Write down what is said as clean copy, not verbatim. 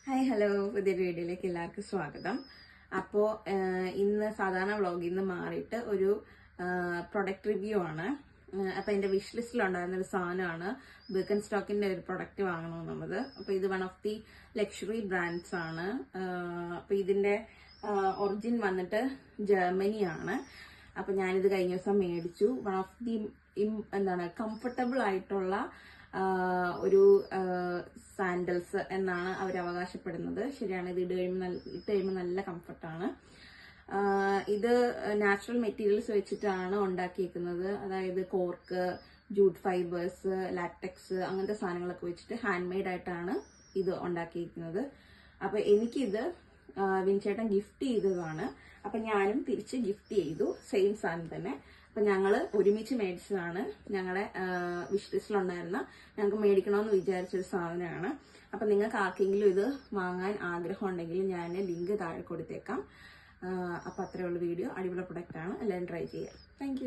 Hi hello പുതിയൊരു വീഡിയോയിലേക്ക് എല്ലാവർക്കും സ്വാഗതം. അപ്പോൾ ഇന്ന് സാധാരണ വ്ളോഗിൽ നിന്ന് മാറിയിട്ട് ഒരു പ്രൊഡക്റ്റ് റിവ്യൂ ആണ്. അപ്പോൾ എൻ്റെ വിഷ് ലിസ്റ്റിലുണ്ടായിരുന്ന ഒരു സാധനമാണ് ബിർക്കൻ സ്റ്റോക്കിൻ്റെ ഒരു പ്രൊഡക്റ്റ് വാങ്ങണമെന്നുള്ളത്. അപ്പോൾ ഇത് one of the luxury brands ആണ്. അപ്പോൾ ഇതിൻ്റെ ഒറിജിൻ വന്നിട്ട് ജർമ്മനിയാണ്. അപ്പോൾ ഞാനിത് കഴിഞ്ഞ ദിവസം മേടിച്ചു. വൺ ഓഫ് ദി കംഫർട്ടബിൾ ആയിട്ടുള്ള ഒരു സാൻഡൽസ് എന്നാണ് അവർ അവകാശപ്പെടുന്നത്. ശരിയാണ്, ഇത് ഇട്ട് കഴിയുമ്പോൾ നല്ല കംഫർട്ടാണ്. ഇത് നാച്ചുറൽ മെറ്റീരിയൽസ് വെച്ചിട്ടാണ് ഉണ്ടാക്കിയിരിക്കുന്നത്. അതായത് കോർക്ക്, ജൂട്ട് ഫൈബേഴ്സ്, ലാറ്റക്സ് അങ്ങനത്തെ സാധനങ്ങളൊക്കെ വെച്ചിട്ട് ഹാൻഡ് മെയ്ഡ് ആയിട്ടാണ് ഇത് ഉണ്ടാക്കിയിരിക്കുന്നത്. അപ്പൊ എനിക്കിത് വിൻചേട്ടൻ ഗിഫ്റ്റ് ചെയ്തതാണ്. അപ്പൊ ഞാനും തിരിച്ച് ഗിഫ്റ്റ് ചെയ്തു, സെയിം സാധനം തന്നെ. അപ്പൊ ഞങ്ങള് ഒരുമിച്ച് മേടിച്ചതാണ്. ഞങ്ങളുടെ വിഷ് ലിസ്റ്റിലുണ്ടായിരുന്ന ഞങ്ങൾക്ക് മേടിക്കണമെന്ന് വിചാരിച്ചൊരു സാധനമാണ്. അപ്പൊ നിങ്ങൾക്ക് ആർക്കെങ്കിലും ഇത് വാങ്ങാൻ ആഗ്രഹം ഉണ്ടെങ്കിൽ ഞാൻ ലിങ്ക് താഴെ കൊടുത്തേക്കാം. അപ്പൊ അത്രയുള്ള വീഡിയോ. അടിപൊളി പ്രൊഡക്റ്റ് ആണ്, എല്ലാവരും ട്രൈ ചെയ്യാം. താങ്ക്